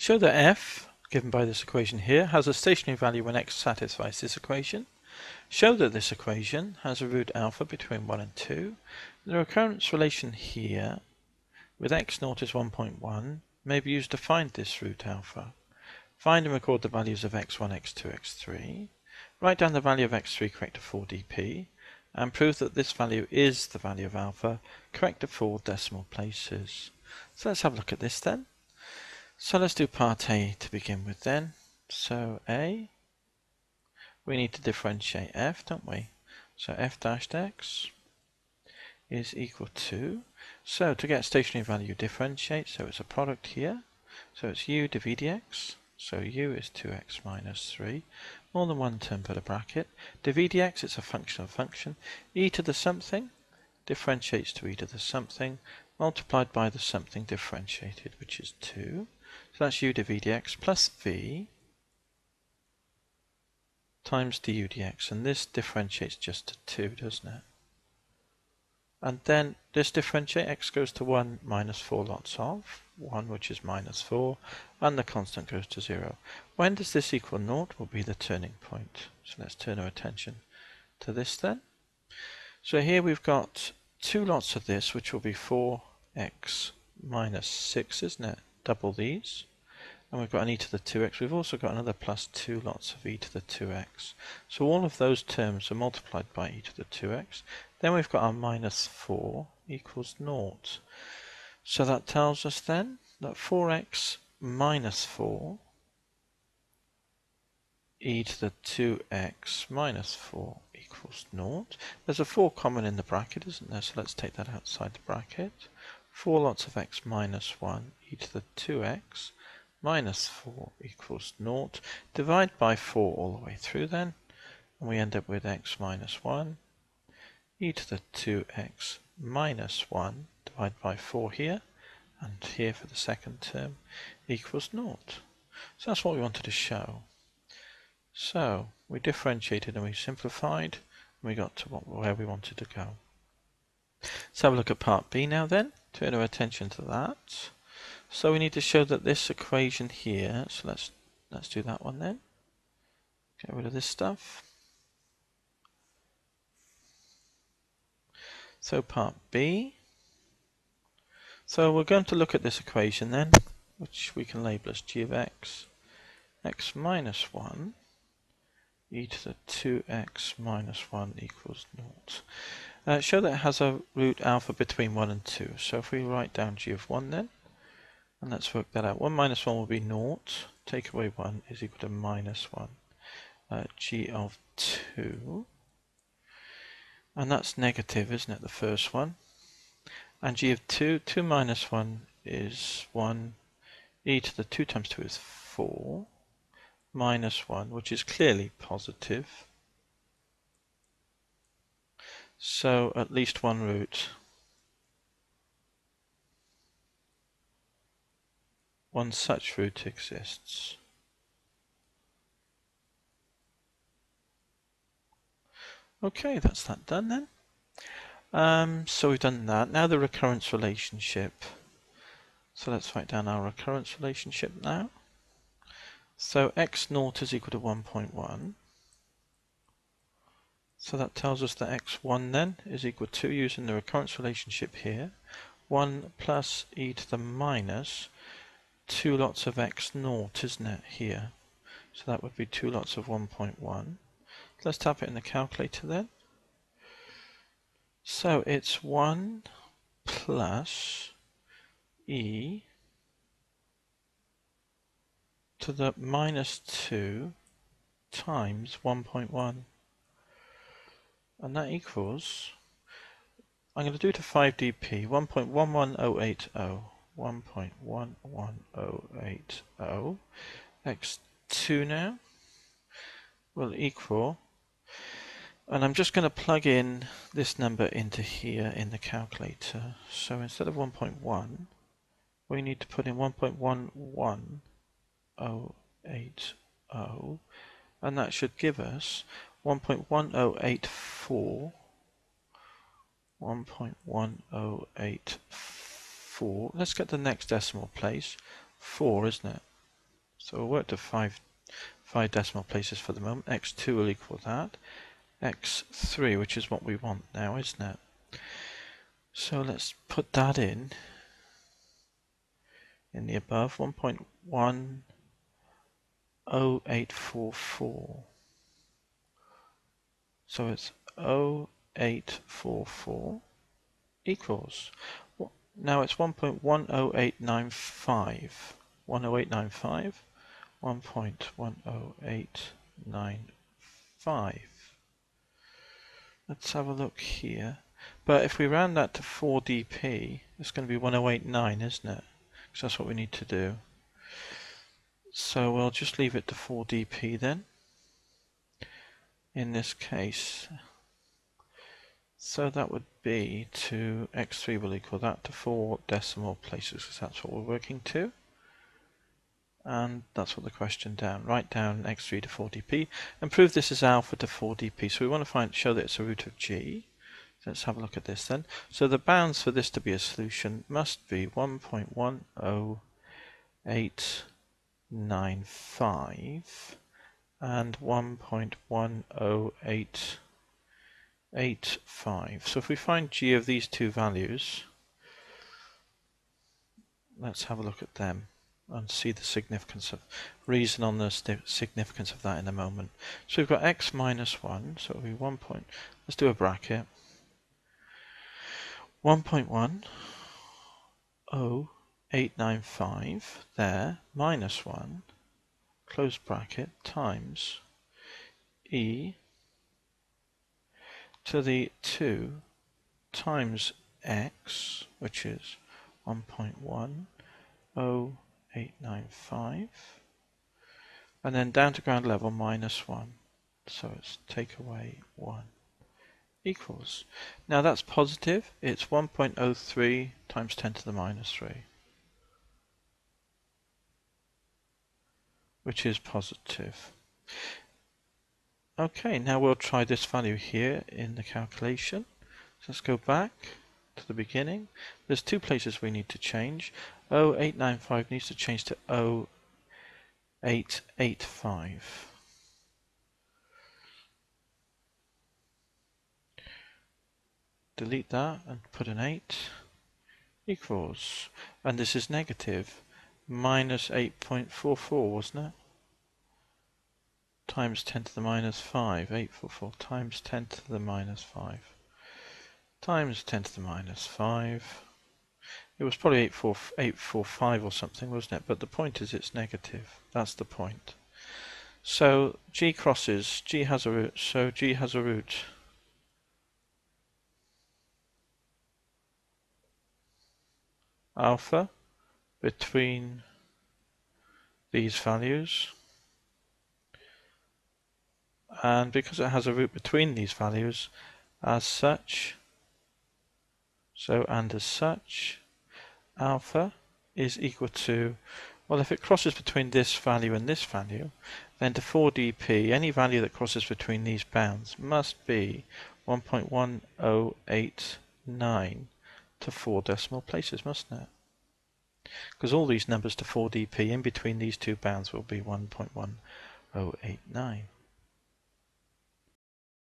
Show that f, given by this equation here, has a stationary value when x satisfies this equation. Show that this equation has a root alpha between 1 and 2. The recurrence relation here with x naught is 1.1 may be used to find this root alpha. Find and record the values of x1, x2, x3. Write down the value of x3 correct to 4 dp and prove that this value is the value of alpha correct to 4 decimal places. So let's have a look at this then. So let's do part A to begin with then. So A, we need to differentiate f, don't we? So f dashed x is equal to, so to get stationary value differentiate, so it's a product here, so it's u div dx, so u is 2x minus 3, more than one term per the bracket, div dx, it's a function of function, e to the something differentiates to e to the something, multiplied by the something differentiated, which is 2, so that's u div dx plus v times du dx, and this differentiates just to 2, doesn't it? And then this differentiate, x goes to 1 minus 4 lots of 1, which is minus 4, and the constant goes to 0. When does this equal 0 will be the turning point. So let's turn our attention to this then. So here we've got 2 lots of this, which will be 4x minus 6, isn't it? Double these. And we've got an e to the 2x. We've also got another plus 2 lots of e to the 2x. So all of those terms are multiplied by e to the 2x. Then we've got our minus 4 equals 0. So that tells us then that 4x minus 4 e to the 2x minus 4 equals 0. There's a 4 common in the bracket, isn't there? So let's take that outside the bracket. 4 lots of x minus 1 e to the 2x minus 4 equals 0. Divide by 4 all the way through then, and we end up with x minus 1 e to the 2x minus 1 divided by 4 here, and here for the second term equals 0. So that's what we wanted to show. So we differentiated and we simplified, and we got to where we wanted to go. Let's have a look at part B now then. Turn our attention to that. So we need to show that this equation here, so let's do that one then. Get rid of this stuff. So part B. So we're going to look at this equation then, which we can label as g of x, x minus 1 e to the 2x minus 1 equals 0. Show that it has a root alpha between 1 and 2. So if we write down g of 1 then, and let's work that out. 1 minus 1 will be 0. Take away 1 is equal to minus 1. G of 2. And that's negative, isn't it, the first one? And g of 2, 2 minus 1 is 1. E to the 2 times 2 is 4. Minus 1, which is clearly positive. So at least one root. One such root exists. Okay, that's that done then. So we've done that. Now the recurrence relationship. So let's write down our recurrence relationship now. So x naught is equal to 1.1. So that tells us that x1 then is equal to, using the recurrence relationship here, 1 plus e to the minus 2 lots of x naught, isn't it, here? So that would be 2 lots of 1.1. Let's type it in the calculator then. So it's 1 plus e to the minus 2 times 1.1. And that equals, I'm going to do it to 5 dp, 1.11080. 1.11080 x2 now will equal, and I'm just going to plug in this number into here in the calculator. So instead of 1.1, we need to put in 1.11080, and that should give us 1.1084. 1.1084. Let's get the next decimal place. 4, isn't it? So we'll work to five decimal places for the moment. x2 will equal that. x3, which is what we want now, isn't it? So let's put that in the above, 1.10844. So it's 0844 equals, now it's 1.10895. 10895, 1.10895. Let's have a look here. But if we round that to 4 dp, it's going to be 1089, isn't it? Because that's what we need to do. So we'll just leave it to 4 dp then, in this case. So that would be to x3 will equal that to 4 decimal places, because that's what we're working to. And that's what the question down. Write down x3 to 4 dp and prove this is alpha to 4 dp. So we want to show that it's a root of g. So let's have a look at this then. So the bounds for this to be a solution must be 1.10895 and 1.10885. So if we find g of these two values, let's have a look at them and see the significance of reason on the significance of that in a moment. So we've got x minus 1, so it'll be 1 point, let's do a bracket, 1.10895 there, minus 1, close bracket, times e to the 2 times x, which is 1.10895, and then down to ground level minus 1, so it's take away 1 equals. Now that's positive, it's 1.03 times 10 to the minus 3, which is positive. Okay, now we'll try this value here in the calculation. So let's go back to the beginning. There's two places we need to change. 0895 needs to change to 0885. Delete that and put an 8 equals, and this is negative, minus 8.44, wasn't it? Times 10 to the minus 5, 844 times 10 to the minus 5 times 10 to the minus 5. It was probably 845 or something, wasn't it? But the point is it's negative. That's the point. So g crosses, g has a root, so g has a root alpha between these values, and because it has a root between these values, as such, and as such, alpha is equal to, well, if it crosses between this value and this value, then to 4 dp, any value that crosses between these bounds must be 1.1089 to 4 decimal places, mustn't it? Because all these numbers to 4 dp in between these two bounds will be 1.1089.